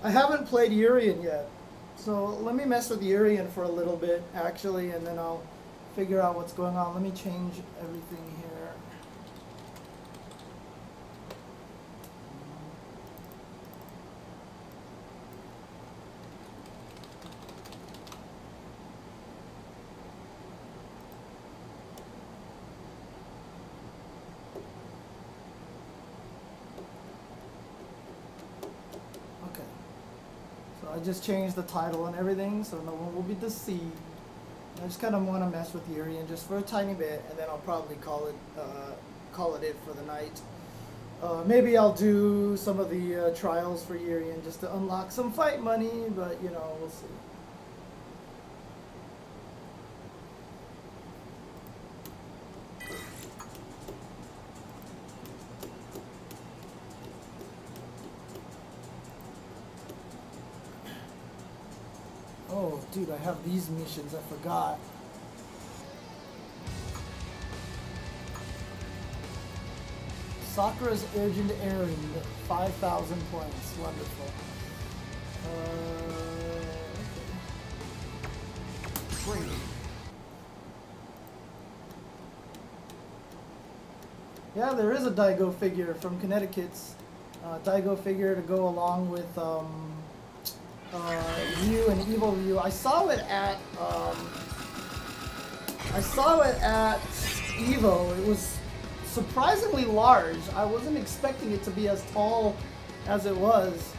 I haven't played Urien yet, so let me mess with Urien for a little bit, actually, and then I'll figure out what's going on. Let me change everything here. I just changed the title and everything, so no one will be deceived. I just kind of want to mess with Urien just for a tiny bit, and then I'll probably call it for the night. Maybe I'll do some of the trials for Urien just to unlock some fight money, but you know, we'll see. Oh, dude, I have these missions. I forgot. Sakura's Urgent Errand, 5,000 points. Wonderful. Okay. Yeah, there is a Daigo figure from Connecticut's. Daigo figure to go along with Ryu and Evil Ryu. I saw it at Evo. It was surprisingly large. I wasn't expecting it to be as tall as it was.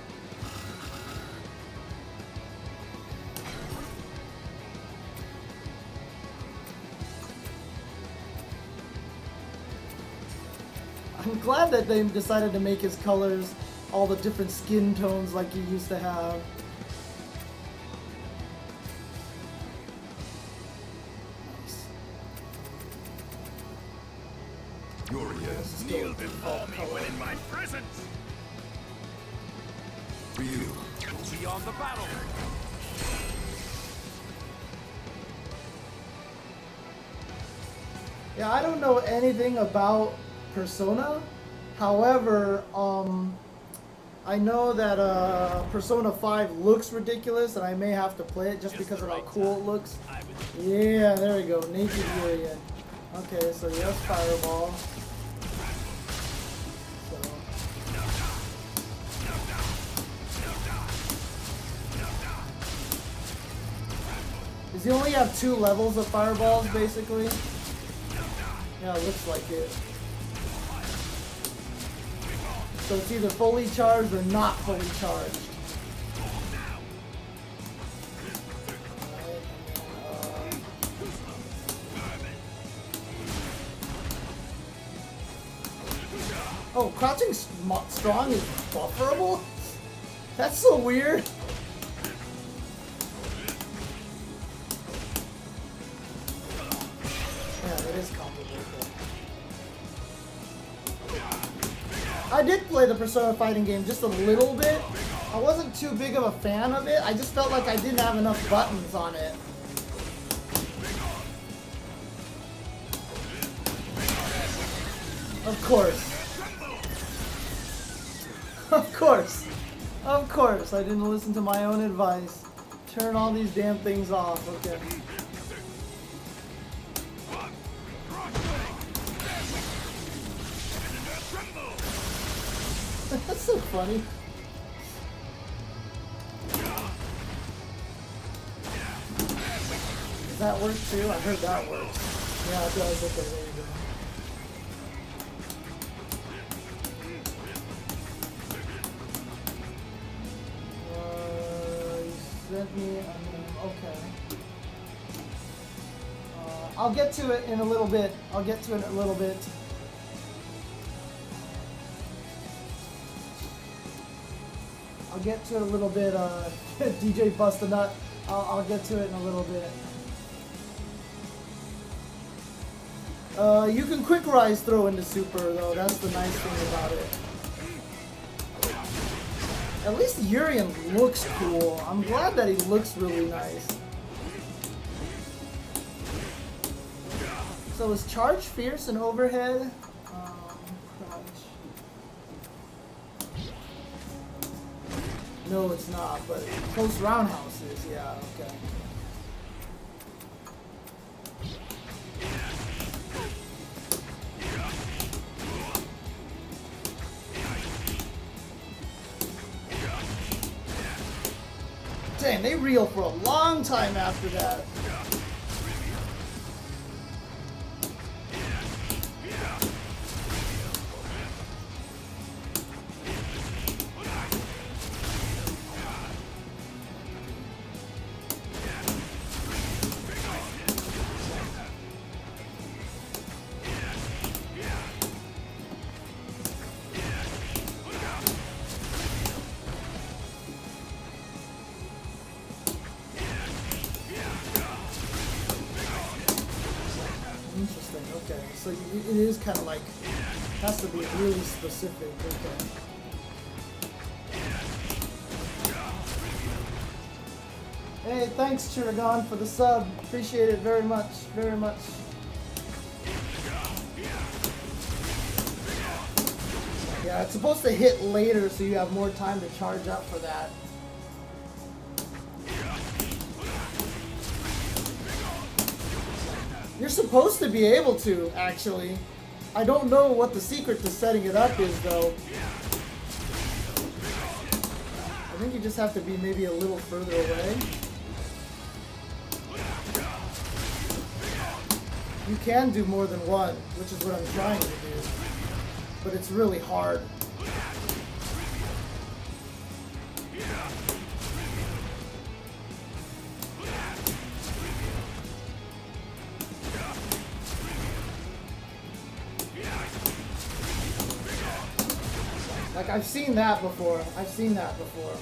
I'm glad that they decided to make his colors all the different skin tones like he used to have. Kneel before me when in my presence. You beyond the battle. Yeah, I don't know anything about Persona. However, I know that Persona 5 looks ridiculous, and I may have to play it just because of how cool it looks. Yeah, there we go. Naked Urien. Okay, so yes, Fireball. Does he only have 2 levels of fireballs, basically? Yeah, it looks like it. So it's either fully charged or not fully charged. Oh, crouching strong is bufferable? That's so weird. Yeah, it is complicated. I did play the Persona fighting game just a little bit. I wasn't too big of a fan of it. I just felt like I didn't have enough buttons on it. Of course. Of course. Of course. I didn't listen to my own advice. Turn all these damn things off. Okay. That's so funny. Does that work too? I heard that works. Yeah, it does. Okay, there you go. Sent me, okay. I'll get to it in a little bit. I'll get to it in a little bit. I'll get to it a little bit. DJ Bust a Nut. I'll get to it in a little bit. You can quick rise throw into super though. That's the nice thing about it. At least Urien looks cool. I'm glad that he looks really nice. So is Charge Fierce and Overhead? No, it's not, but close roundhouse is, yeah, okay. Dang, they reel for a long time after that. Interesting, okay. So it is kind of like, has to be really specific, okay. Hey, thanks Chiragon for the sub. Appreciate it very much, very much. Yeah, it's supposed to hit later so you have more time to charge up for that. You're supposed to be able to, actually. I don't know what the secret to setting it up is, though. I think you just have to be maybe a little further away. You can do more than one, which is what I'm trying to do. But it's really hard. Like, I've seen that before. I've seen that before.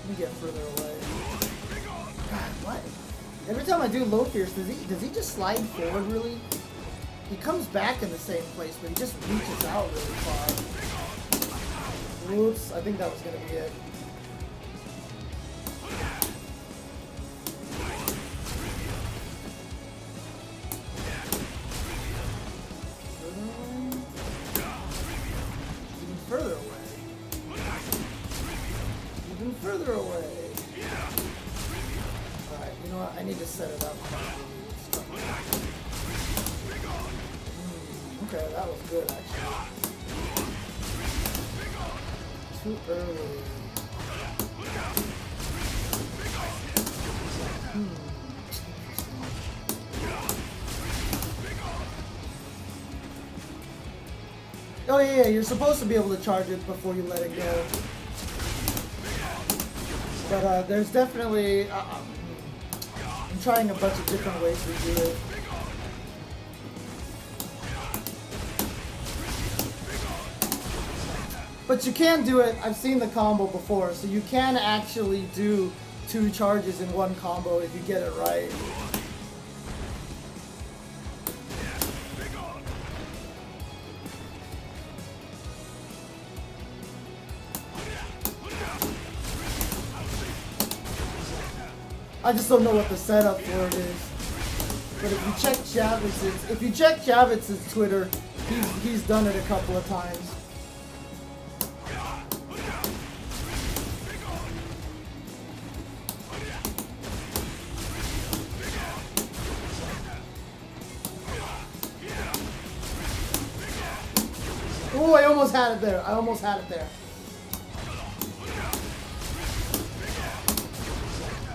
Let me get further away. God, what? Every time I do low fierce, does he just slide forward really? He comes back in the same place, but he just reaches out really far. Oops, I think that was gonna be it. Further away. Even further away. Alright, you know what? I need to set it up properly. Okay, that was good actually. Too early. Oh yeah, you're supposed to be able to charge it before you let it go. But there's definitely... I'm trying a bunch of different ways to do it. But you can do it, I've seen the combo before, so you can actually do 2 charges in one combo if you get it right. I just don't know what the setup for it is. But if you check Javitz's Twitter, he's done it a couple of times. Oh, I almost had it there. I almost had it there.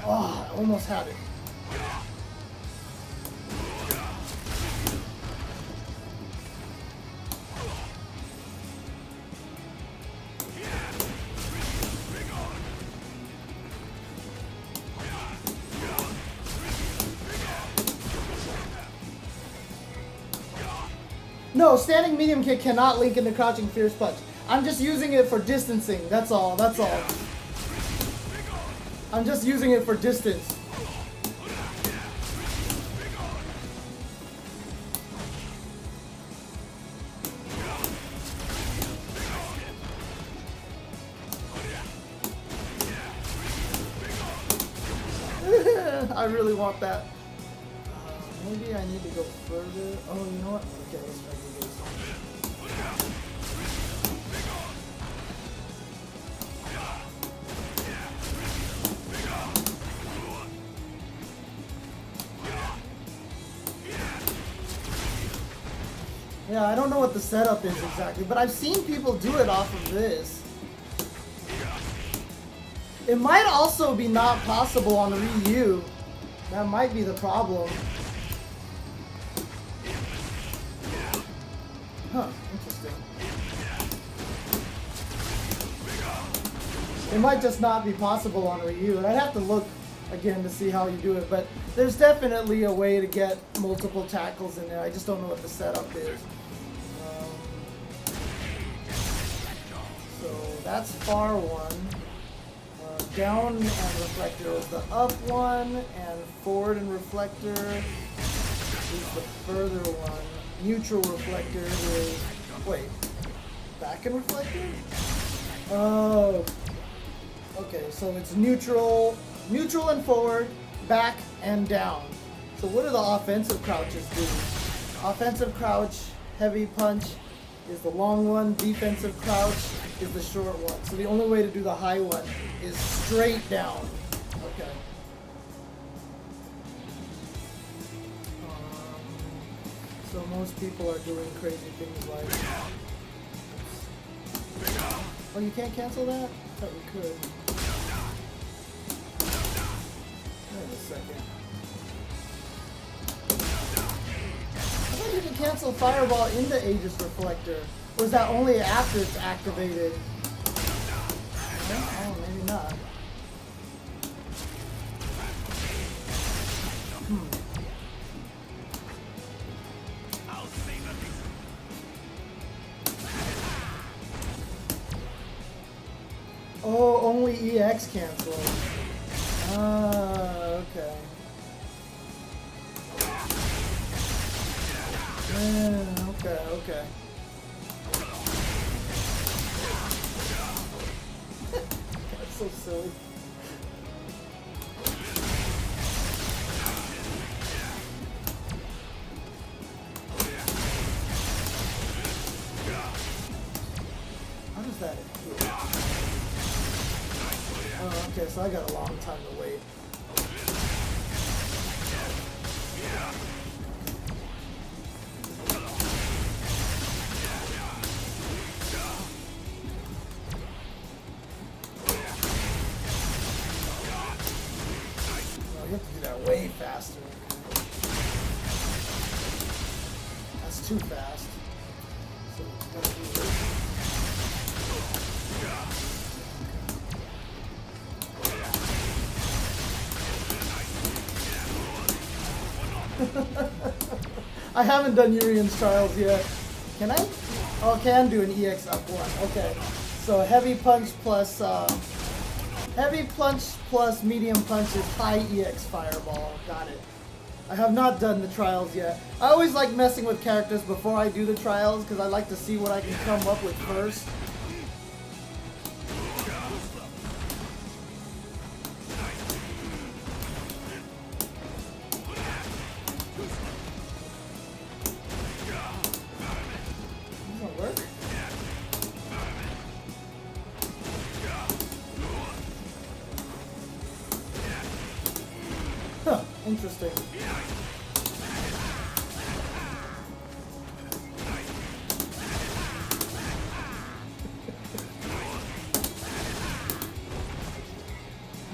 Oh, I almost had it. No, standing medium kick cannot link into crouching fierce punch. I'm just using it for distancing. That's all. That's all. I'm just using it for distance. I really want that. Maybe I need to go further. Oh, you know what? Okay, let's try to do this. Yeah, I don't know what the setup is exactly, but I've seen people do it off of this. It might also be not possible on the Ryu. That might be the problem. Huh, interesting. It might just not be possible on Ryu. I'd have to look again to see how you do it, but there's definitely a way to get multiple tackles in there. I just don't know what the setup is. So that's far one. Down and reflector is the up one, and forward and reflector is the further one. Neutral reflector is, wait, back and reflector? Oh, okay, so it's neutral and forward, back and down. So what do the offensive crouches do? Offensive crouch, heavy punch is the long one, defensive crouch is the short one. So the only way to do the high one is straight down. Okay. So most people are doing crazy things like... Oh, you can't cancel that? I thought you could. Wait a second. I thought you could cancel Fireball in the Aegis Reflector. Or is that only after it's activated? Oh, maybe not. Oh, only EX cancel. Ah, okay. Yeah, okay. That's so silly. How does that appear? Oh, okay, so I got a long time to wait. You have to do that way faster. That's too fast. So you gotta do this. I haven't done Urien Trials yet. Can I? Oh, I can do an EX up one. Okay. So heavy punch plus medium punch is high EX fireball. Got it. I have not done the trials yet. I always like messing with characters before I do the trials because I like to see what I can come up with first. Doesn't work? Huh, interesting.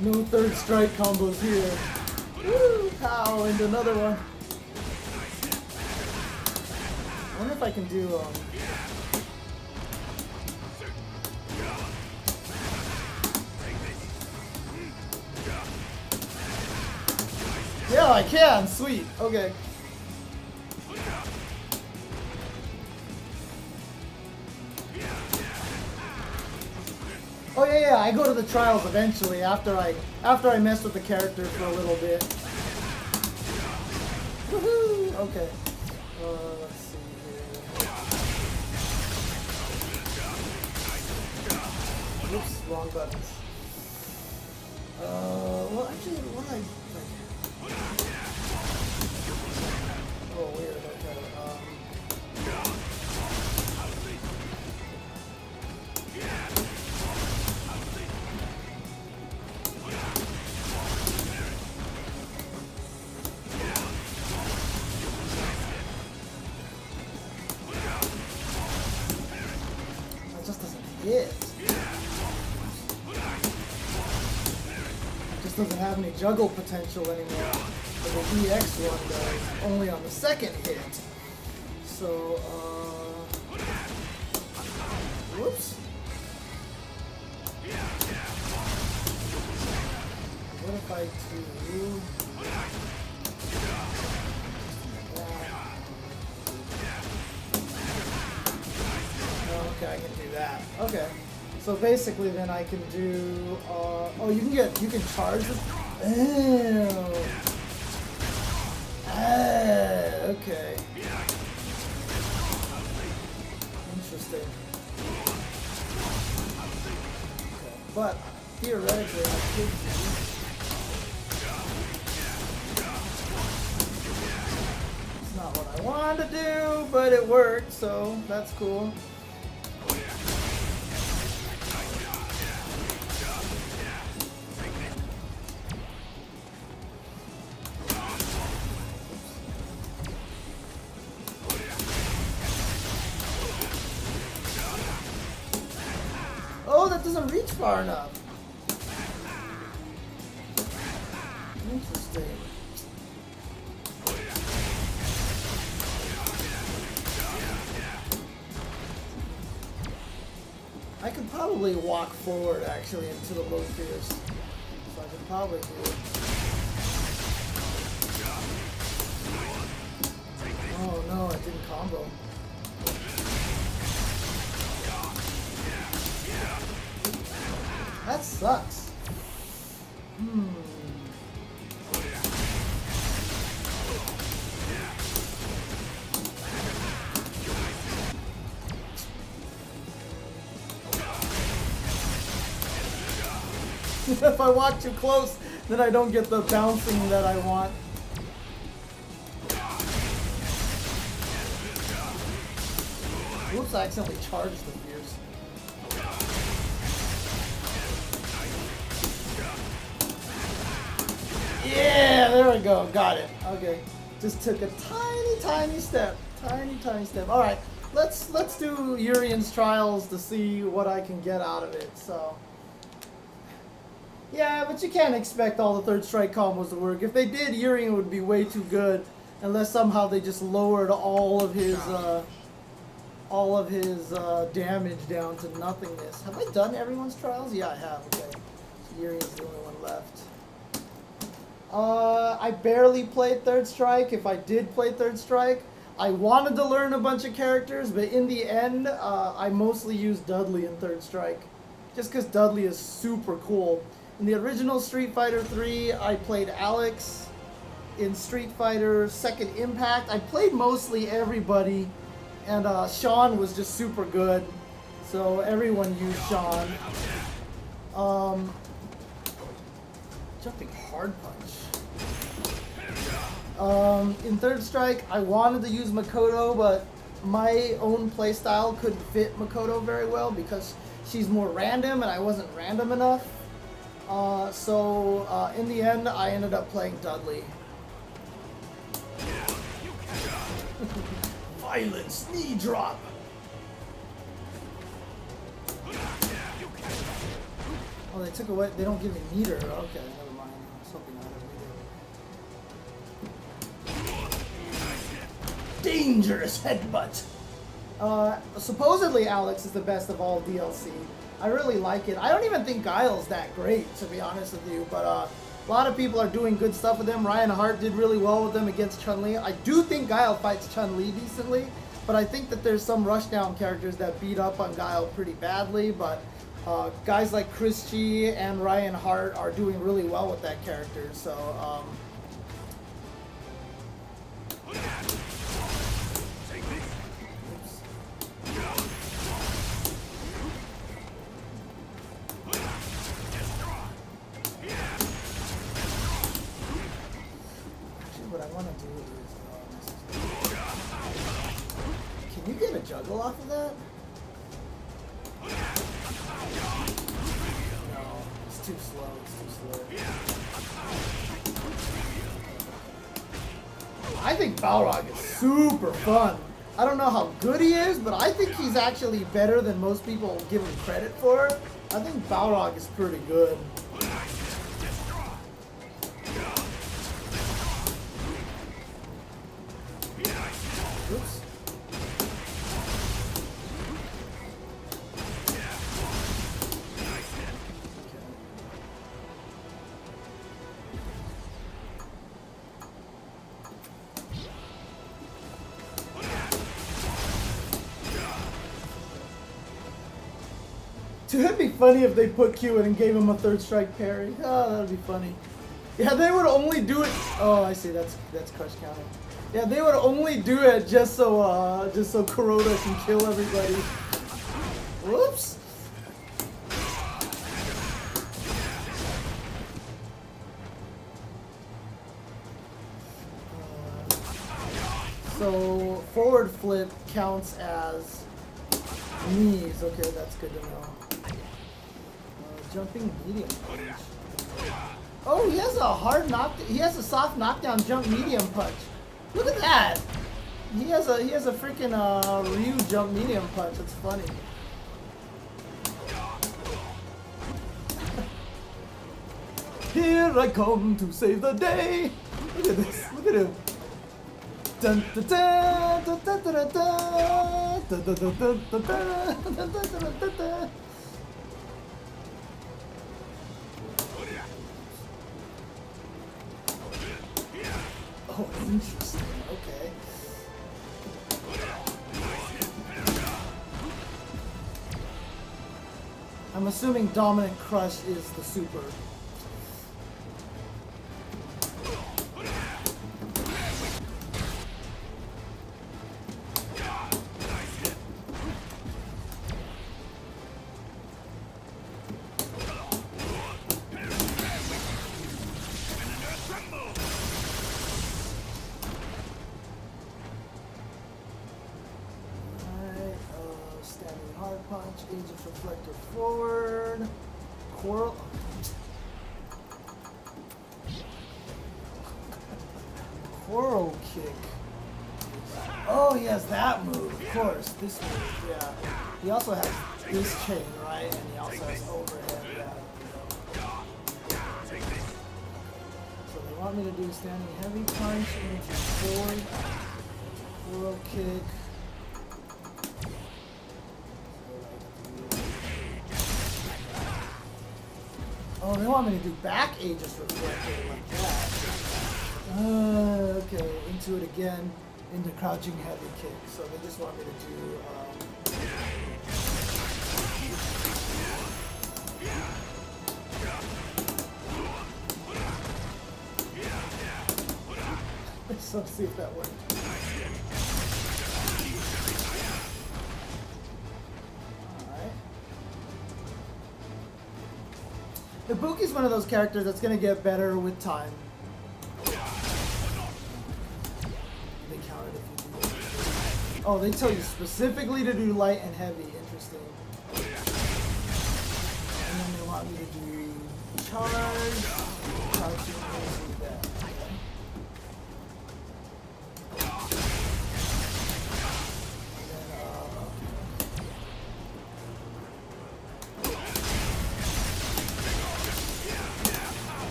No third strike combos here. Woo! Pow! And another one. I wonder if I can do Yeah, I can. Sweet. Okay. Oh yeah, I go to the trials eventually after I mess with the character for a little bit. Woohoo! Okay. Let's see here. Oops, wrong buttons. Well, actually, what do I like? Oh, weird. Okay. That just doesn't hit. Just doesn't have any juggle potential anymore. But the EX one does, only on the second hit. So, whoops. What if I do... Okay, I can do that. Okay. So basically then I can do, oh, you can charge this? Oh. Okay. Interesting. Okay. But theoretically I could do. It's not what I wanted to do, but it worked, so that's cool. Oh, that doesn't reach far enough. Interesting. I could probably walk forward actually into the low tiers. So I could probably do it. Oh no, I didn't combo. That sucks. If I walk too close, then I don't get the bouncing that I want. Oops, I accidentally charged the fierce. Yeah, there we go. Got it. Okay. Just took a tiny step. Tiny step. All right. Let's do Urien's Trials to see what I can get out of it. So, yeah, but you can't expect all the third strike combos to work. If they did, Urien would be way too good, unless somehow they just lowered all of his damage down to nothingness. Have I done everyone's trials? Yeah, I have. Okay. So Urien's the only one left. I barely played Third Strike. If I did play Third Strike, I wanted to learn a bunch of characters, but in the end, I mostly used Dudley in Third Strike, just because Dudley is super cool. In the original Street Fighter 3, I played Alex. In Street Fighter Second Impact, I played mostly everybody, and Sean was just super good, so everyone used Sean. Jumping hard punch. In Third Strike, I wanted to use Makoto, but my own playstyle couldn't fit Makoto very well because she's more random and I wasn't random enough. So in the end, I ended up playing Dudley. Violence, knee drop. Oh, they took away. They don't give me meter. Okay, never mind. Something out of meter. Dangerous headbutt. Supposedly Alex is the best of all DLC. I really like it. I don't even think Guile's that great, to be honest with you, but a lot of people are doing good stuff with him. Ryan Hart did really well with him against Chun-Li. I do think Guile fights Chun-Li decently, but I think that there's some rushdown characters that beat up on Guile pretty badly, but guys like Chris Chi and Ryan Hart are doing really well with that character, so what I want to do is juggle off of that? No, it's too slow. It's too slow. I think Balrog is super fun. I don't know how good he is, but I think he's actually better than most people give him credit for. I think Balrog is pretty good. Oops. Dude, it'd be funny if they put Q in and gave him a third strike parry. Oh, that'd be funny. Yeah, they would only do it. Oh, I see. That's crush counter. Yeah, they would only do it just so Kuroda can kill everybody. Whoops. So forward flip counts as knees. Okay, that's good to know. Jumping medium punch. Oh, he has a hard knock. He has a soft knockdown jump medium punch. Look at that. He has a freaking Ryu jump medium punch. It's funny. Here I come to save the day. Look at this. Look at him. Dun, dun, dun, dun, dun, dun, dun, dun, dun, dun, dun, dun, dun, dun, dun, dun. Oh, interesting. Okay. I'm assuming Dominant Crush is the super. Punch, Agent Reflector forward, Coral. Coral kick. Oh, he has that move, of course. This move, yeah. He also has this chain, right? And he also has overhead, yeah. So they want me to do standing heavy punch, Agent forward, Coral kick. Oh, they want me to do back Aegis Reflector like that. Okay, into it again, into crouching heavy kick. So they just want me to do. Let's see if that works. Ibuki's one of those characters that's going to get better with time. They count it if you do it. Oh, they tell you specifically to do light and heavy. Interesting. And then they want me to do charge, crouching, and that.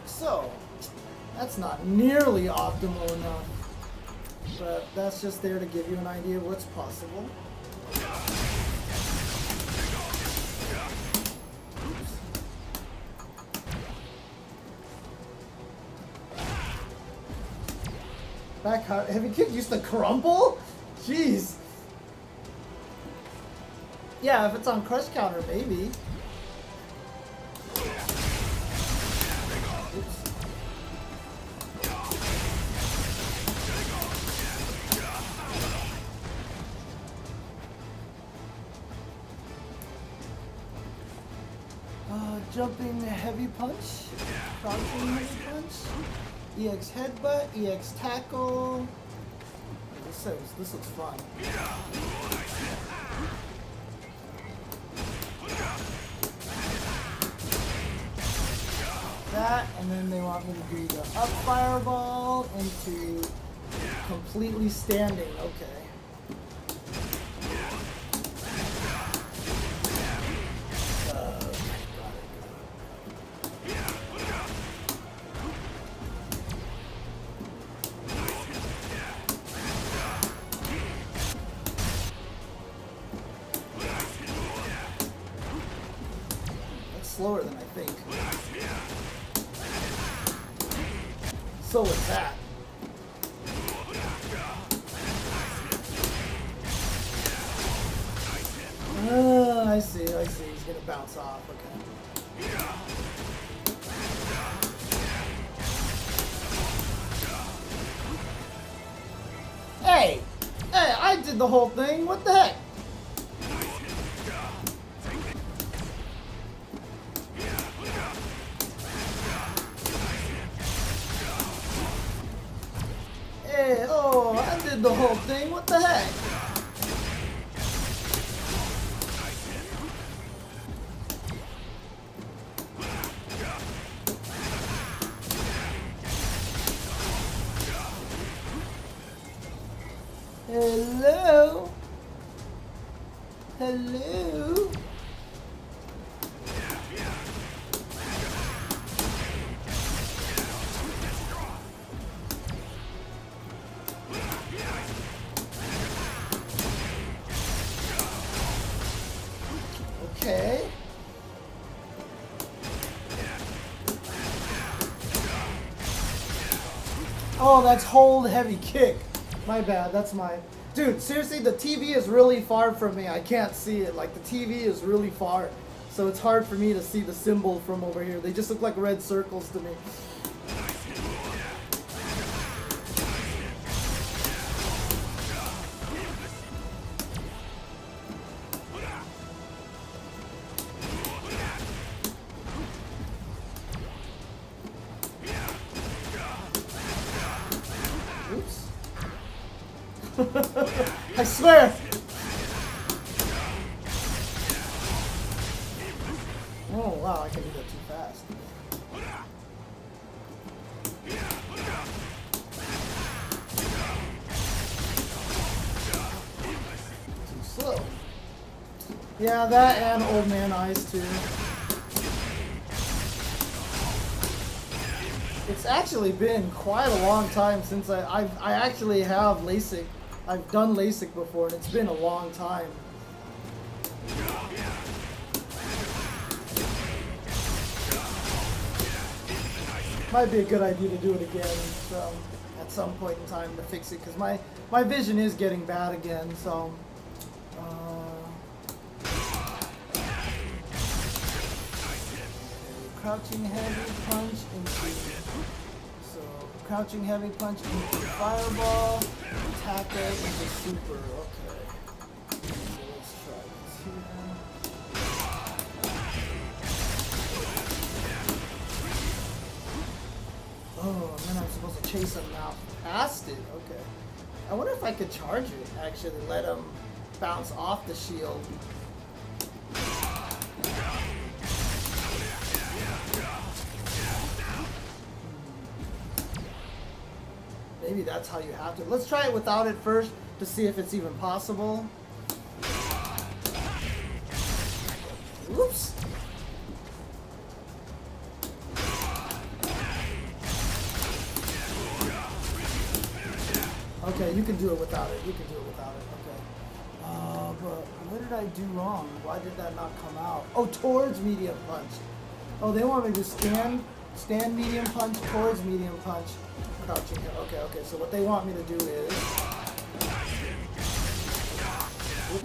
So, that's not nearly optimal enough, but that's just there to give you an idea of what's possible. Back heavy kick used to crumple? Jeez. Yeah, if it's on crush counter, maybe. Jumping heavy punch, crouching heavy punch, EX headbutt, EX tackle. This This looks fun. That, and then they want me to do the up fireball into completely standing. Okay. Slower than I think. So is that. I see. He's gonna bounce off. Okay. Hey! Hey, I did the whole thing. What the heck? Hey, oh, I did the whole thing. What the heck? Hello? Hello? Okay. Oh, that's hold heavy kick. My bad, that's my... Dude, seriously, the TV is really far from me. I can't see it. Like, the TV is really far. So it's hard for me to see the symbol from over here. They just look like red circles to me. Oops. I swear! Oh wow, I can do that too fast. Too slow. Yeah, that and old man eyes too. It's actually been quite a long time since I actually have LASIK. I've done LASIK before, and it's been a long time. Might be a good idea to do it again at some point in time to fix it, because my vision is getting bad again. So. Crouching heavy punch into, crouching heavy punch into fireball, attack it into super. Okay. So let's try this here. Oh, and then I'm supposed to chase him now past it. Okay. I wonder if I could charge it, actually, let him bounce off the shield. Maybe that's how you have to. Let's try it without it first to see if it's even possible. Oops. Okay, you can do it without it. You can do it without it. Okay. But what did I do wrong? Why did that not come out? Oh, towards medium punch. Oh, they want me to stand medium punch, towards medium punch. Crouching. Okay. So what they want me to do is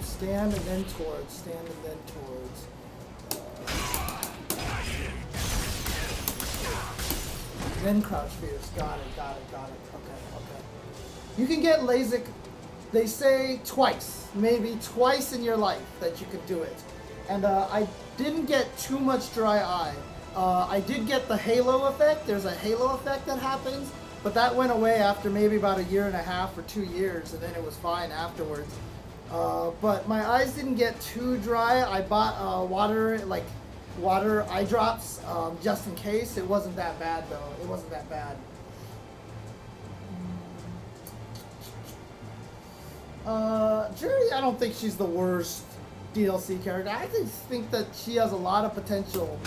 stand and then towards, stand and then towards. Then crouch fierce. Got it. Okay. You can get LASIK, they say twice, maybe twice in your life that you could do it. And I didn't get too much dry eye. I did get the halo effect. There's a halo effect that happens. but that went away after maybe about 1.5 years or 2 years, and then it was fine afterwards. But my eyes didn't get too dry. I bought water eye drops just in case. It wasn't that bad though. It wasn't that bad. Jury, I don't think she's the worst DLC character. I just think that she has a lot of potential.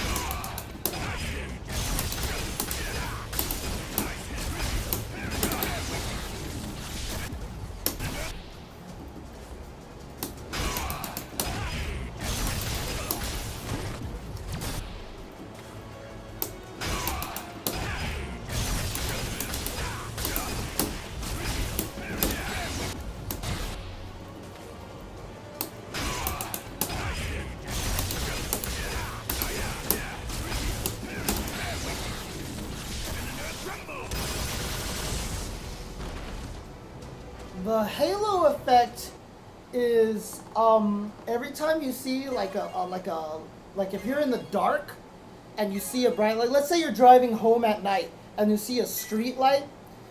The halo effect is every time you see like if you're in the dark and you see a bright light, let's say you're driving home at night and you see a street light,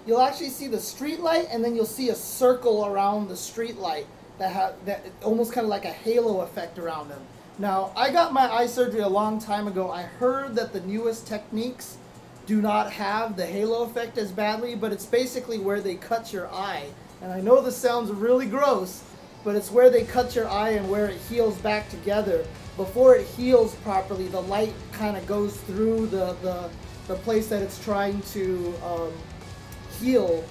you'll actually see the street light and then you'll see a circle around the street light that almost kind of like a halo effect around them. Now, I got my eye surgery a long time ago. I heard that the newest techniques do not have the halo effect as badly, but it's basically where they cut your eye. And I know this sounds really gross, but it's where they cut your eye and where it heals back together. Before it heals properly, the light kind of goes through the place that it's trying to heal,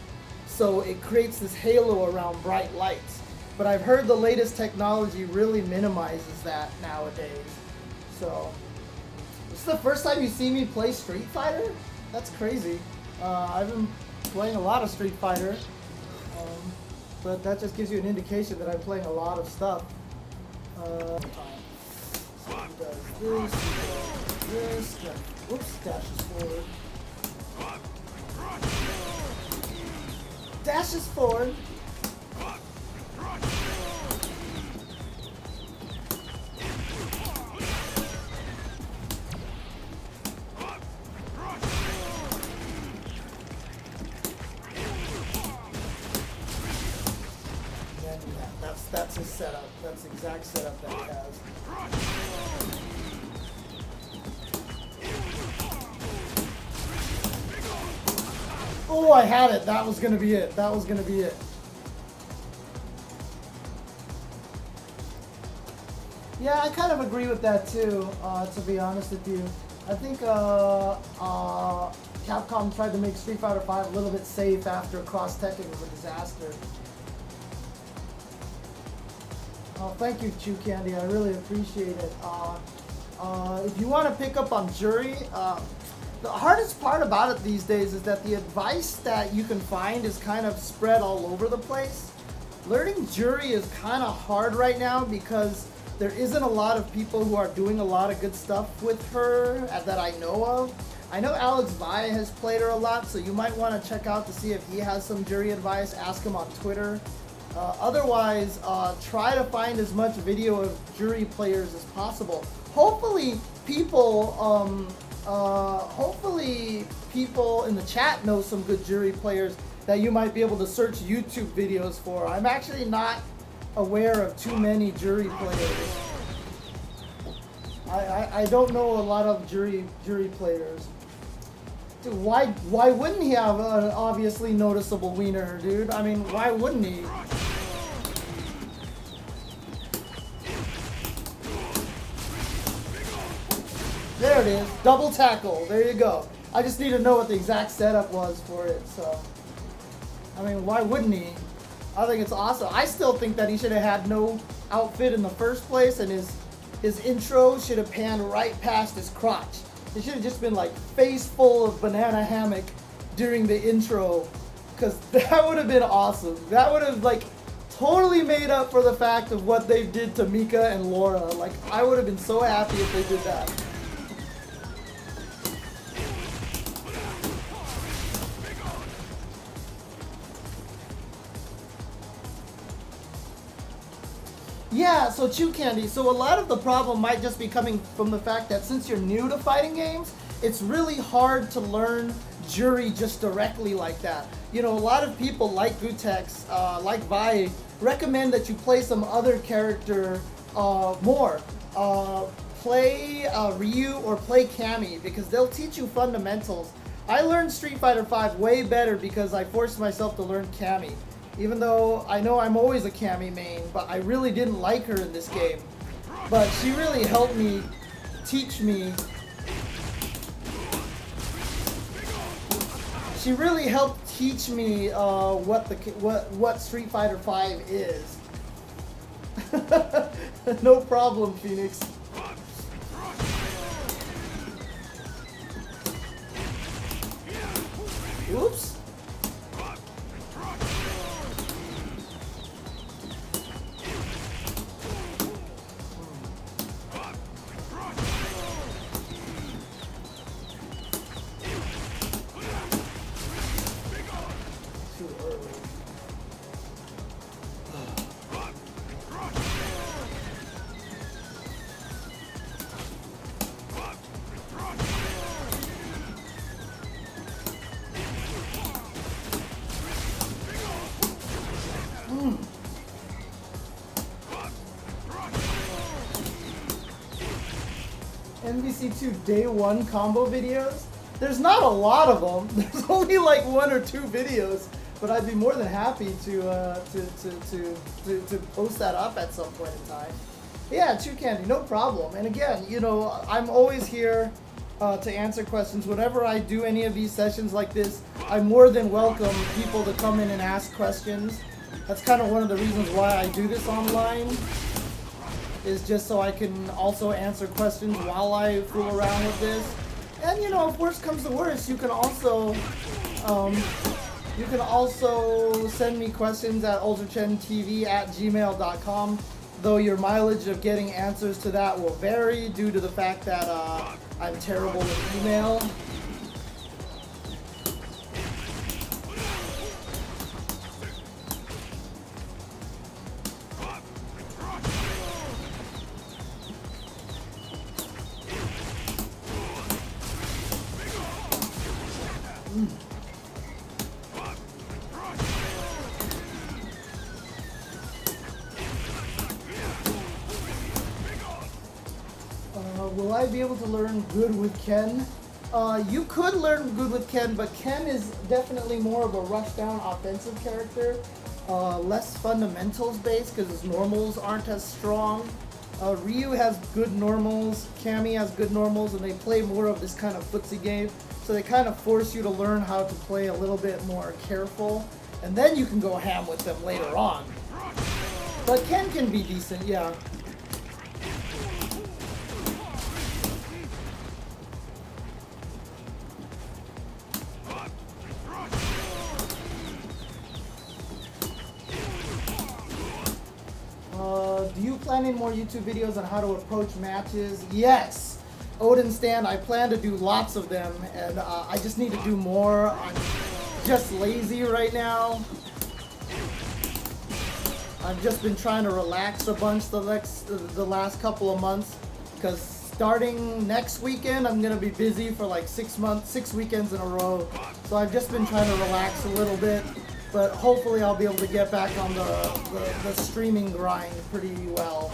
so it creates this halo around bright lights. But I've heard the latest technology really minimizes that nowadays. So, this is the first time you see me play Street Fighter? That's crazy. I've been playing a lot of Street Fighter. But that just gives you an indication that I'm playing a lot of stuff. So he does this, he does this, whoops, dashes forward. Dashes forward. That's his setup. That's the exact setup that he has. Oh, I had it. That was going to be it. That was going to be it. Yeah, I kind of agree with that too, to be honest with you. I think Capcom tried to make Street Fighter V a little bit safe after cross-teching was a disaster. Oh, thank you, Chew Candy. I really appreciate it. If you want to pick up on Jury, the hardest part about it these days is that the advice that you can find is kind of spread all over the place. Learning Jury is kind of hard right now because there isn't a lot of people who are doing a lot of good stuff with her that I know of. I know Alex Vi has played her a lot, so you might want to check out to see if he has some Jury advice. Ask him on Twitter. Otherwise, try to find as much video of Jury players as possible. Hopefully people in the chat know some good Jury players that you might be able to search YouTube videos for. I'm actually not aware of too many Jury players. I don't know a lot of Jury players. Dude, why wouldn't he have an obviously noticeable wiener, dude? I mean, why wouldn't he? There it is, double tackle. There you go. I just need to know what the exact setup was for it. So, I mean, why wouldn't he? I think it's awesome. I still think that he should have had no outfit in the first place, and his intro should have panned right past his crotch. It should have just been like face full of banana hammock during the intro, because that would have been awesome. That would have like totally made up for the fact of what they did to Mika and Laura. Like, I would have been so happy if they did that. Yeah, so Chew Candy, so a lot of the problem might just be coming from the fact that since you're new to fighting games, it's really hard to learn jury just directly like that. You know, a lot of people like Gutex, like Vi, recommend that you play some other character more. Play Ryu or play Cammy because they'll teach you fundamentals. I learned Street Fighter V way better because I forced myself to learn Cammy. Even though I know I'm always a Cammy main, but I really didn't like her in this game. But she really helped me teach me. She really helped teach me what Street Fighter V is. No problem, Phoenix. Oops. Too early. MVC2 day one combo videos. There's not a lot of them. There's only like 1 or 2 videos, but I'd be more than happy to post that up at some point in time. Yeah, Chew Candy, no problem. And again, you know, I'm always here to answer questions. Whenever I do any of these sessions like this, I more than welcome people to come in and ask questions. That's kind of one of the reasons why I do this online, is just so I can also answer questions while I fool around with this. And you know, if worst comes to worst, you can also send me questions at UltraChenTV@gmail.com. Though your mileage of getting answers to that will vary due to the fact that I'm terrible with email. Will I be able to learn good with Ken? You could learn good with Ken, but Ken is definitely more of a rushdown offensive character. Less fundamentals based because his normals aren't as strong. Ryu has good normals, Cammy has good normals, and they play more of this kind of footsie game. So they kind of force you to learn how to play a little bit more careful, and then you can go ham with them later on. But Ken can be decent, yeah. Do you plan any more YouTube videos on how to approach matches? Yes! Odin Stand, I plan to do lots of them, and I just need to do more. I'm just lazy right now. I've just been trying to relax a bunch the last couple of months, because starting next weekend, I'm going to be busy for like 6 weekends in a row. So I've just been trying to relax a little bit. But hopefully I'll be able to get back on the streaming grind pretty well.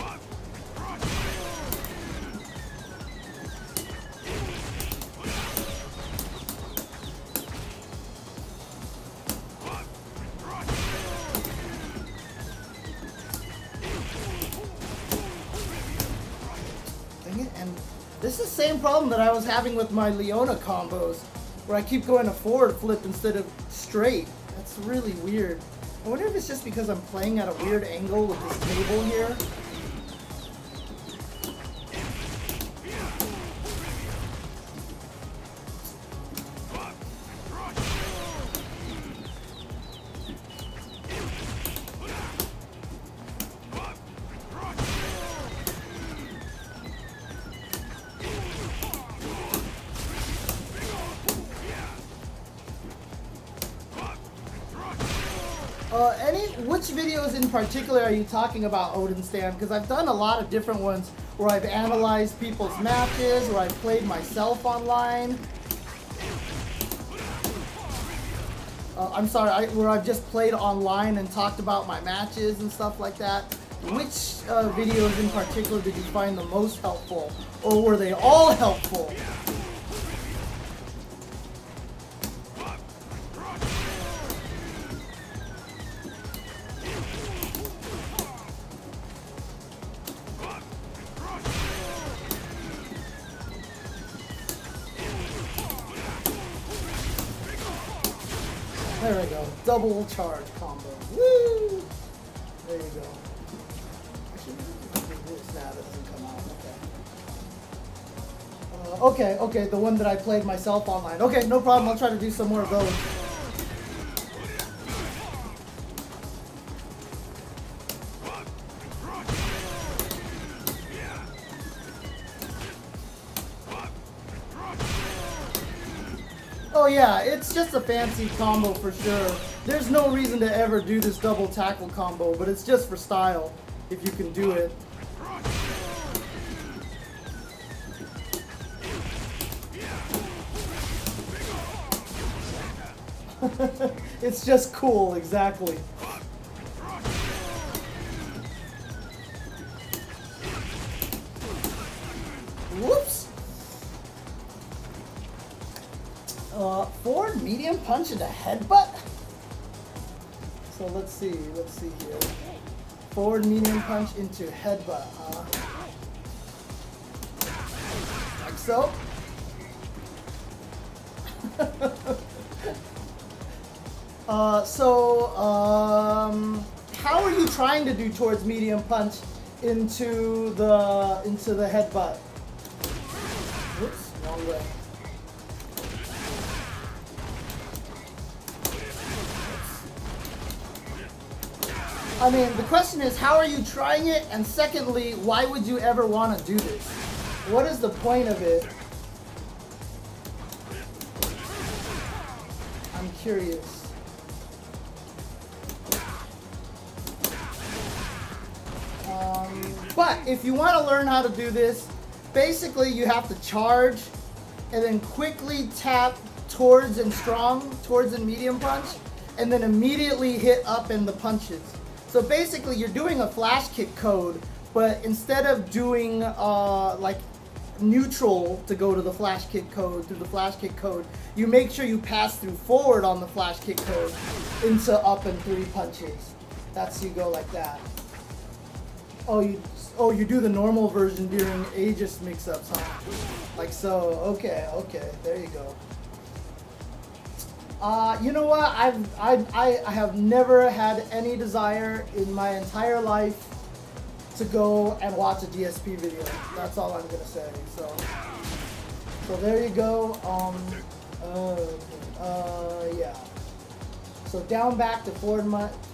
Dang it, and this is the same problem that I was having with my Leona combos, where I keep going to forward flip instead of straight. That's really weird. I wonder if it's just because I'm playing at a weird angle with this table here. Which videos in particular are you talking about, Odin Stand? Because I've done a lot of different ones where I've analyzed people's matches, where I've played myself online. I'm sorry, where I've just played online and talked about my matches and stuff like that. Which videos in particular did you find the most helpful? Or were they all helpful? There we go. Double charge combo. Woo! There you go. Actually, this now doesn't come out. Okay. Okay, the one that I played myself online. Okay, no problem. I'll try to do some more of those. Oh yeah, it's just a fancy combo for sure. There's no reason to ever do this double tackle combo, but it's just for style, if you can do it. It's just cool, exactly. Whoops! Forward medium punch into headbutt? So let's see here. Forward medium punch into headbutt, huh? Like so? How are you trying to do towards medium punch into the headbutt? Whoops, wrong way. I mean, the question is, how are you trying it? And secondly, why would you ever want to do this? What is the point of it? I'm curious. But if you want to learn how to do this, basically you have to charge and then quickly tap towards and strong, towards and medium punch, and then immediately hit up in the punches. So basically you're doing a flash kick code, but instead of doing like neutral to go to the flash kick code, through the flash kick code, you make sure you pass through forward on the flash kick code into up and 3 punches. That's, you go like that. Oh, you do the normal version during Aegis mix-ups, huh? Like so. Okay, there you go. You know what? I have never had any desire in my entire life to go and watch a DSP video. That's all I'm gonna say. So there you go. Yeah. So down, back to forward,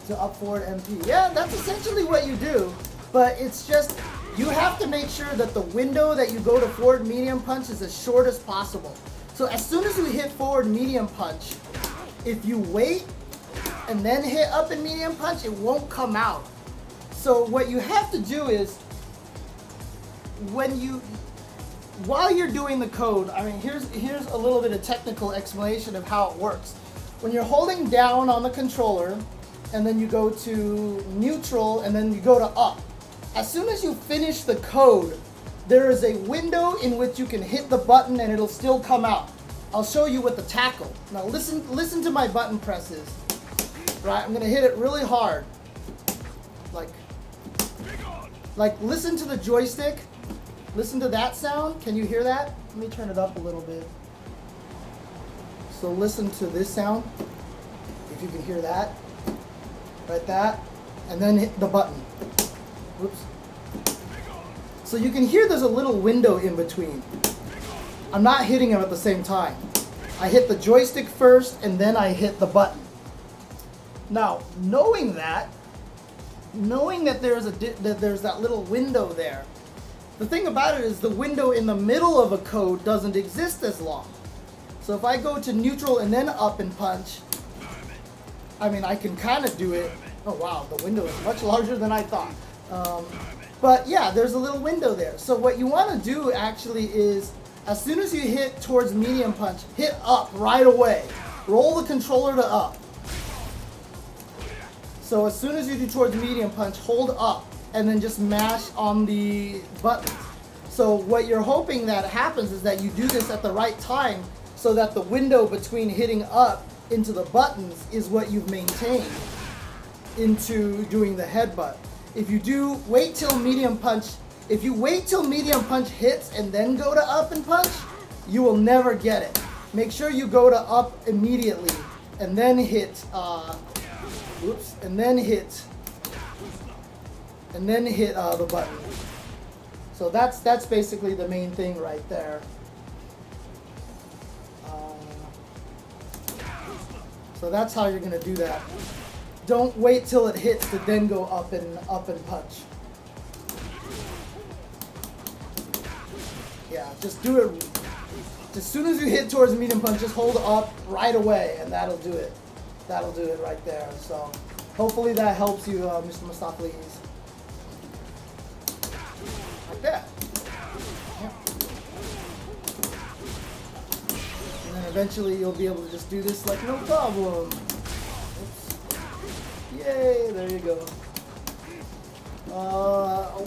to up, forward, MP. Yeah, that's essentially what you do. But it's just, you have to make sure that the window that you go to forward medium punch is as short as possible. So as soon as you hit forward medium punch, if you wait and then hit up and medium punch, it won't come out. So what you have to do is, while you're doing the code, I mean, here's a little bit of technical explanation of how it works. When you're holding down on the controller, and then you go to neutral, and then you go to up. As soon as you finish the code, there is a window in which you can hit the button and it'll still come out. I'll show you with the tackle. Now listen to my button presses. Right, I'm gonna hit it really hard. Like listen to the joystick. Listen to that sound. Can you hear that? Let me turn it up a little bit. So listen to this sound. If you can hear that. Like that. And then hit the button. Whoops. So you can hear there's a little window in between. I'm not hitting them at the same time. I hit the joystick first and then I hit the button. Now, knowing that there's that little window there, the thing about it is the window in the middle of a code doesn't exist as long. So if I go to neutral and then up and punch, I mean, I can kind of do it. Oh wow, the window is much larger than I thought. But yeah, there's a little window there. So what you want to do actually is, as soon as you hit towards medium punch, hit up right away. Roll the controller to up. So as soon as you do towards medium punch, hold up and then just mash on the buttons. So what you're hoping that happens is that you do this at the right time so that the window between hitting up into the buttons is what you've maintained into doing the headbutt. If you do wait till medium punch, if you wait till medium punch hits and then go to up and punch, you will never get it. Make sure you go to up immediately and then hit, and then hit the button. So that's basically the main thing right there. So that's how you're gonna do that. Don't wait till it hits to then go up and punch. Yeah, just do it. As soon as you hit towards medium punch, just hold up right away, and that'll do it. That'll do it right there. So hopefully that helps you, Mr. Mustaflis. Like that. Yeah. And then eventually you'll be able to just do this like no problem. Oops. Yay, there you go.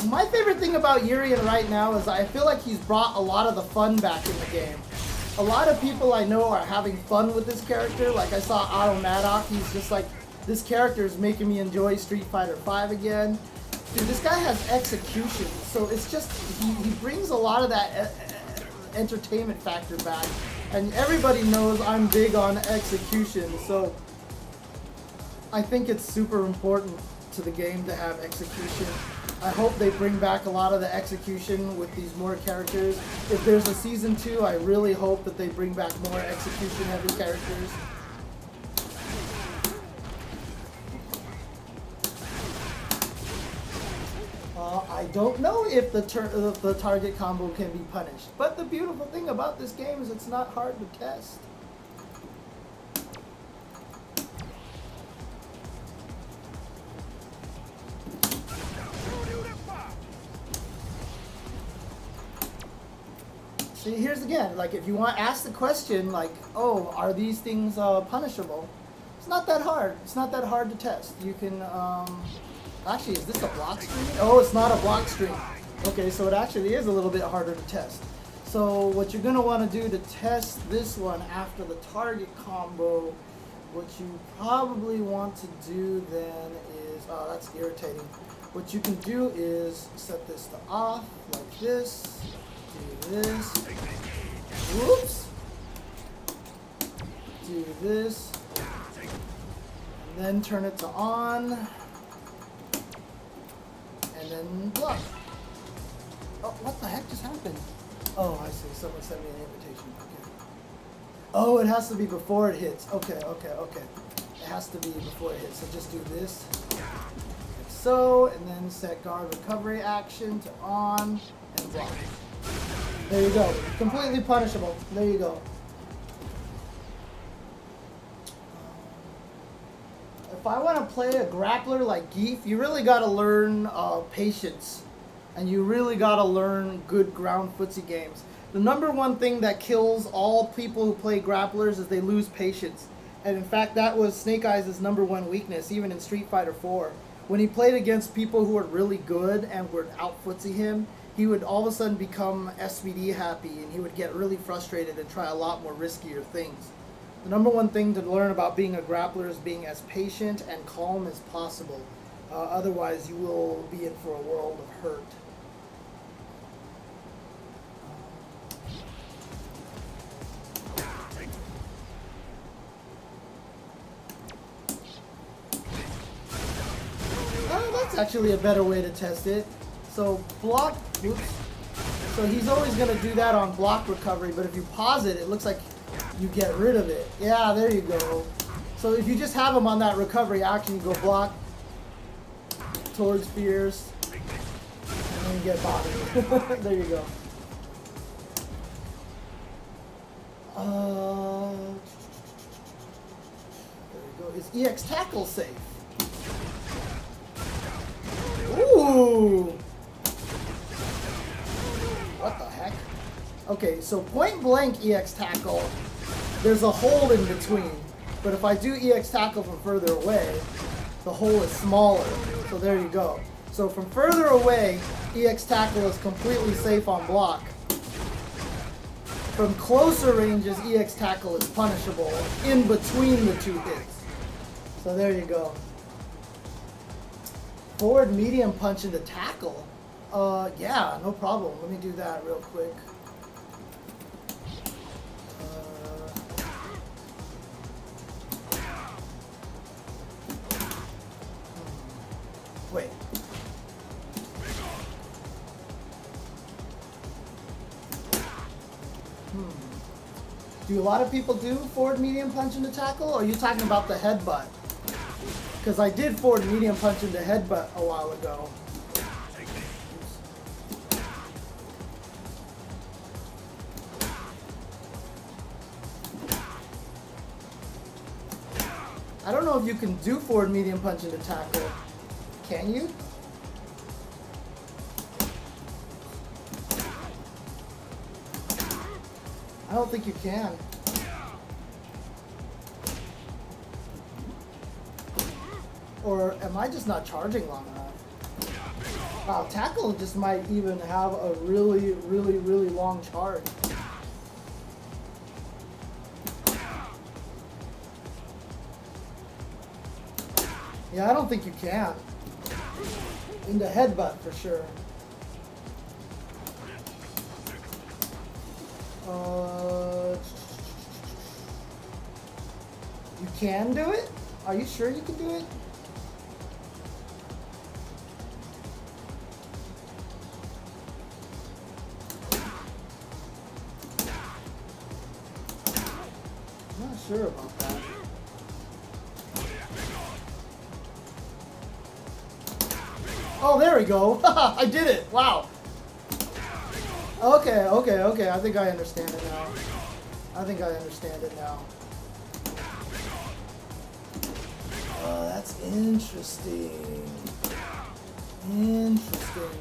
My favorite thing about Urien right now is I feel like he's brought a lot of the fun back in the game. A lot of people I know are having fun with this character. Like I saw Otto Maddock, he's just like, this character is making me enjoy Street Fighter V again. Dude, this guy has execution, so it's just, he brings a lot of that entertainment factor back. And everybody knows I'm big on execution, so I think it's super important to the game to have execution. I hope they bring back a lot of the execution with these more characters. If there's a season 2, I really hope that they bring back more execution heavy characters. I don't know if the target combo can be punished, but the beautiful thing about this game is it's not hard to test. See, here's again, like if you want to ask the question, like, oh, are these things punishable? It's not that hard. It's not that hard to test. You can, actually, is this a block screen? Oh, it's not a block screen. Okay, so it actually is a little bit harder to test. So what you're going to want to do to test this one after the target combo, what you probably want to do then is, oh, that's irritating. What you can do is set this to off, like this. Do this. Whoops. Do this. And then turn it to on. And then block. Oh, what the heck just happened? Oh, I see. Someone sent me an invitation. Okay. Oh, it has to be before it hits. Okay, okay, okay. It has to be before it hits. So just do this. Like so, and then set guard recovery action to on and block. There you go. Completely punishable. There you go. If I want to play a grappler like Geef, you really got to learn patience. And you really got to learn good ground footsie games. The #1 thing that kills all people who play grapplers is they lose patience. And in fact, that was Snake Eyes' #1 weakness, even in Street Fighter 4. When he played against people who were really good and would out footsie him, he would all of a sudden become SVD happy and he would get really frustrated and try a lot more riskier things. The #1 thing to learn about being a grappler is being as patient and calm as possible. Otherwise, you will be in for a world of hurt. That's actually a better way to test it. So block, oops. So he's always going to do that on block recovery, but if you pause it, it looks like you get rid of it. Yeah, there you go. So if you just have him on that recovery action, you go block towards fierce, and then you get bodied. There you go. There you go. Is EX tackle safe? Ooh! What the heck? Okay, so point blank EX tackle, there's a hold in between. But if I do EX tackle from further away, the hole is smaller. So there you go. So from further away, EX tackle is completely safe on block. From closer ranges, EX tackle is punishable in between the two hits. So there you go. Forward medium punch into tackle. Yeah, no problem. Let me do that real quick. Wait. Do a lot of people do forward medium punch into tackle? Or are you talking about the headbutt? Because I did forward medium punch into headbutt a while ago. I don't know if you can do forward medium punch into tackle. Can you? I don't think you can. Or am I just not charging long enough? Wow, tackle just might even have a really, really, really long charge. Yeah, I don't think you can. Into headbutt for sure. You can do it? Are you sure you can do it? I'm not sure about that. Oh, there we go. I did it. Wow. Okay, okay, okay. I think I understand it now. I think I understand it now. Oh, that's interesting. Interesting.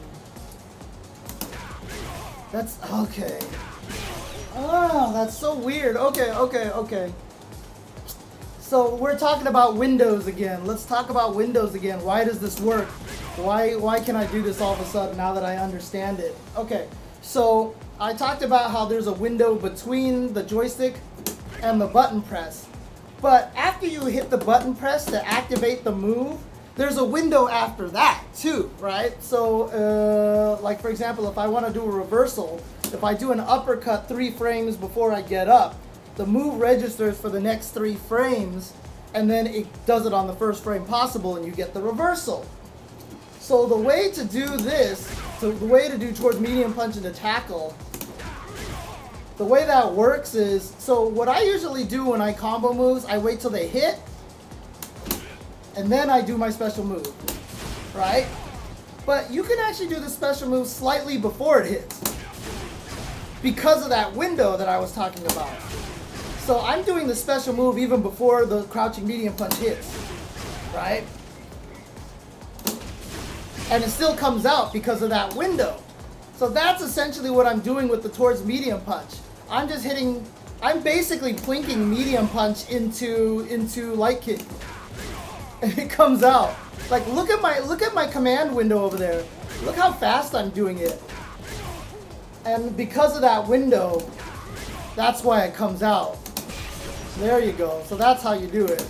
That's okay. Oh, that's so weird. Okay, okay, okay. So we're talking about Windows again. Let's talk about Windows again. Why does this work? Why can I do this all of a sudden now that I understand it? Okay, so I talked about how there's a window between the joystick and the button press. But after you hit the button press to activate the move, there's a window after that too, right? So like for example, if I want to do a reversal, if I do an uppercut 3 frames before I get up, the move registers for the next 3 frames, and then it does it on the first frame possible, and you get the reversal. So the way to do this, so the way to do towards medium punch into tackle, the way that works is, so what I usually do when I combo moves, I wait till they hit, and then I do my special move, right? But you can actually do the special move slightly before it hits, because of that window that I was talking about. So I'm doing the special move even before the crouching medium punch hits, right? And it still comes out because of that window. So that's essentially what I'm doing with the towards medium punch. I'm just hitting, I'm basically plinking medium punch into light kick. And it comes out. Like look at my command window over there. Look how fast I'm doing it. And because of that window, that's why it comes out. There you go. So that's how you do it.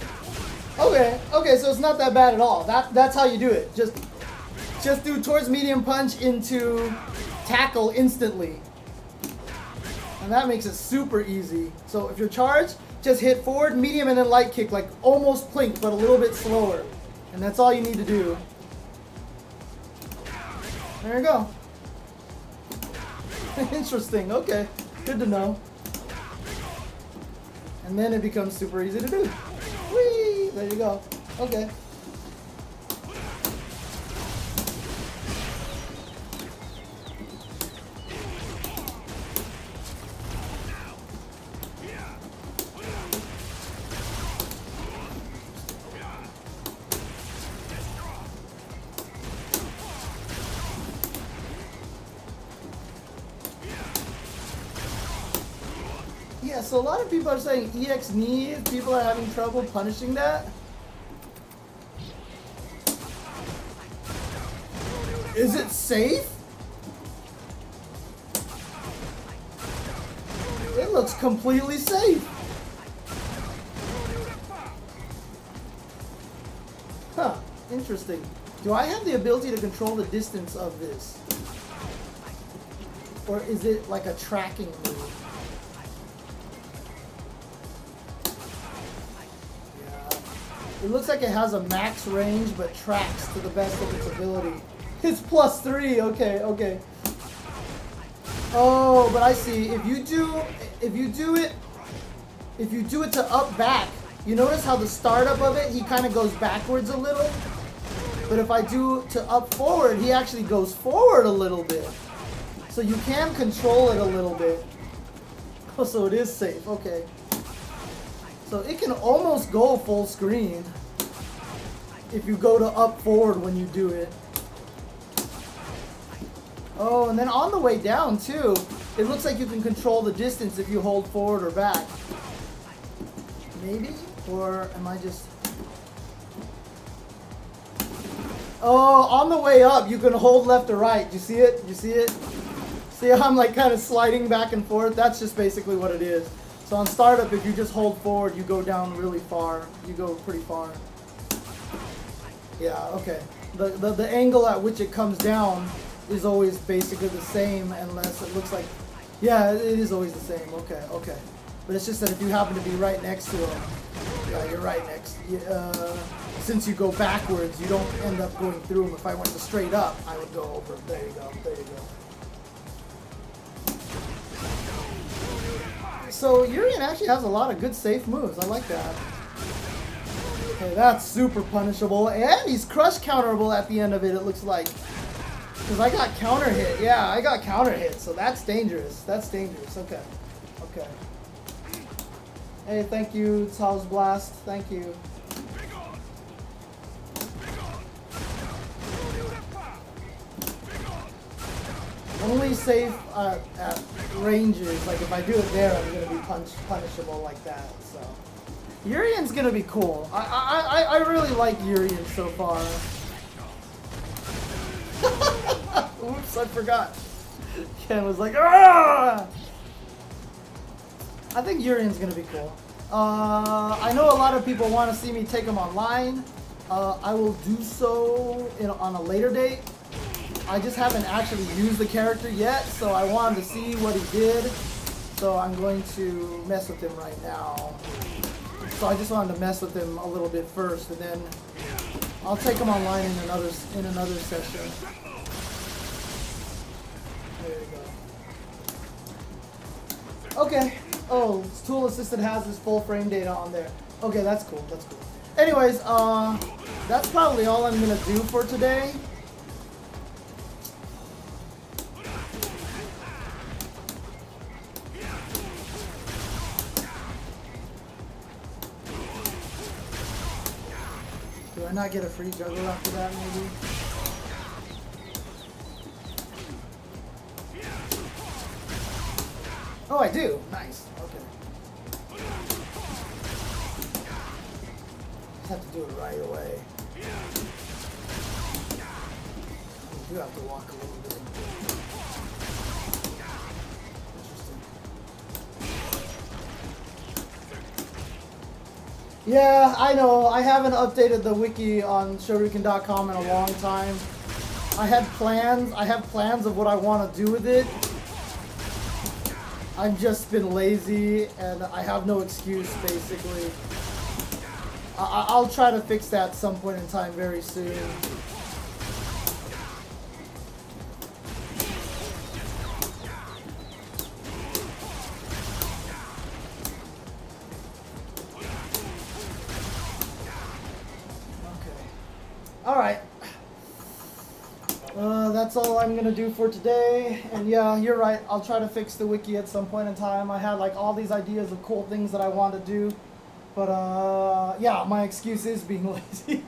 Okay, okay, so it's not that bad at all. That's how you do it. Just do towards medium punch into tackle instantly. And that makes it super easy. So if you're charged, just hit forward, medium, and then light kick, like almost plink, but a little bit slower. And that's all you need to do. There you go. Interesting, okay. Good to know. And then it becomes super easy to do. Whee! There you go. Okay. Yeah, so a lot of people are saying EX knees, people are having trouble punishing that. Is it safe? It looks completely safe. Huh, interesting. Do I have the ability to control the distance of this? Or is it like a tracking move? Yeah. It looks like it has a max range but tracks to the best of its ability. It's +3, okay, okay. Oh, but I see. If you do it to up back, you notice how the startup of it, he kind of goes backwards a little. But if I do to up forward, he actually goes forward a little bit. So you can control it a little bit. Oh, so it is safe, okay. So it can almost go full screen if you go to up forward when you do it. Oh, and then on the way down too, it looks like you can control the distance if you hold forward or back. Maybe? Or am I just... Oh, on the way up, you can hold left or right. Do you see it? You see it? See how I'm like kind of sliding back and forth? That's just basically what it is. So on startup, if you just hold forward, you go down really far. You go pretty far. Yeah, okay. The angle at which it comes down is always basically the same unless it looks like... Yeah, it is always the same. Okay, okay. But it's just that if you happen to be right next to him, yeah, you're right next. Since you go backwards, you don't end up going through them. If I went to straight up, I would go over. There you go. There you go. So Urien actually has a lot of good safe moves. I like that. Okay, that's super punishable. And he's crush counterable at the end of it, it looks like. Because I got counter hit. Yeah, I got counter hit. So that's dangerous. That's dangerous. Okay. Okay. Hey, thank you, Taos Blast. Thank you. Only safe at ranges. Like if I do it there, I'm gonna be punishable like that. So Urien's gonna be cool. I really like Urien so far. Oops, I forgot. Ken was like, ah! I think Urien's gonna be cool. I know a lot of people want to see me take him online. I will do so on a later date. I just haven't actually used the character yet, so I wanted to see what he did. So I'm going to mess with him right now. So I just wanted to mess with him a little bit first, and then I'll take him online in another session. There you go. Okay. Oh, Tool Assistant has his full frame data on there. Okay, that's cool. That's cool. Anyways, that's probably all I'm gonna do for today. Do I not get a free juggle after that, maybe? Oh, I do. Nice. Okay. Just have to do it right away. I do have to walk a little bit. Interesting. Yeah, I know. I haven't updated the wiki on Shoryuken.com in a long time. I have plans of what I want to do with it. I've just been lazy, and I have no excuse, basically. I'll try to fix that at some point in time very soon. Okay. Alright. That's all I'm gonna do for today, and yeah, you're right, I'll try to fix the wiki at some point in time. I had like all these ideas of cool things that I want to do, but yeah, my excuse is being lazy.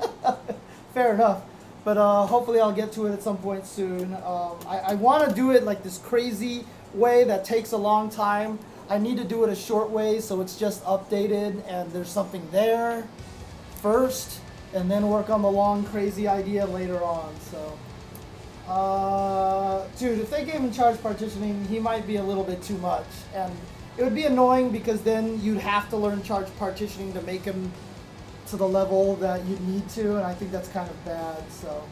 Fair enough, but hopefully I'll get to it at some point soon. I want to do it like this crazy way that takes a long time. I need to do it a short way so it's just updated and there's something there first, and then work on the long crazy idea later on. So Dude, if they gave him charge partitioning, he might be a little bit too much. And it would be annoying because then you'd have to learn charge partitioning to make him to the level that you need to, and I think that's kind of bad, so.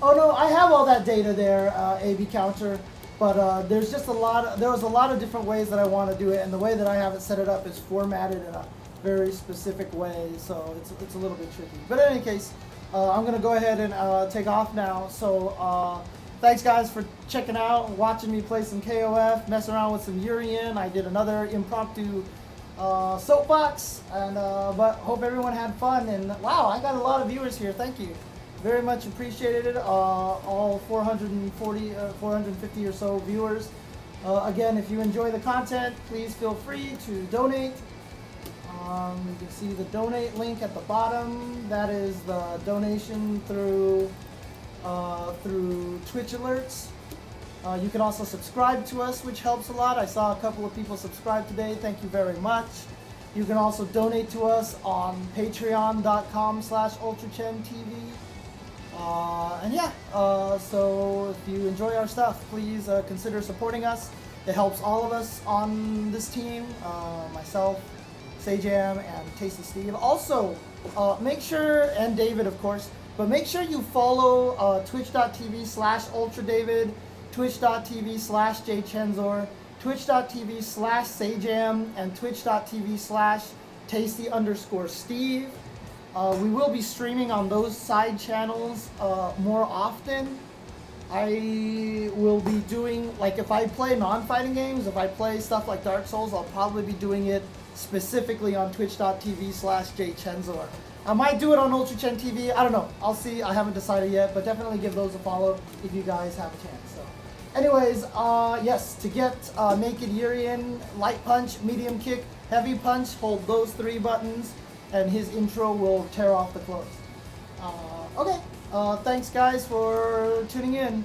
Oh no, I have all that data there, AB counter, but there's just there was a lot of different ways that I want to do it, and the way that I have it set it up is formatted in a very specific way, so it's a little bit tricky. But in any case, I'm going to go ahead and take off now, so thanks guys for checking out, watching me play some KOF, mess around with some Urien. I did another impromptu soapbox, and but hope everyone had fun, and wow, I got a lot of viewers here, thank you. Very much appreciated it, all 450 or so viewers. Again, if you enjoy the content, please feel free to donate. You can see the donate link at the bottom. That is the donation through Twitch alerts. You can also subscribe to us, which helps a lot. I saw a couple of people subscribe today. Thank you very much. You can also donate to us on patreon.com/UltraChenTV. And yeah, so if you enjoy our stuff, please consider supporting us. It helps all of us on this team, myself, Sajam, and Tasty Steve. Also, make sure, and David of course, but make sure you follow twitch.tv/UltraDavid, twitch.tv/jchensor, twitch.tv/Sajam, and twitch.tv/Tasty_Steve. We will be streaming on those side channels more often. I will be doing, like if I play non-fighting games, if I play stuff like Dark Souls, I'll probably be doing it specifically on twitch.tv/jchensor. I might do it on UltraChenTV, I don't know, I'll see, I haven't decided yet, but definitely give those a follow if you guys have a chance. So, anyways, yes, to get Naked Urien, Light Punch, Medium Kick, Heavy Punch, hold those 3 buttons, and his intro will tear off the clothes. Okay, thanks guys for tuning in.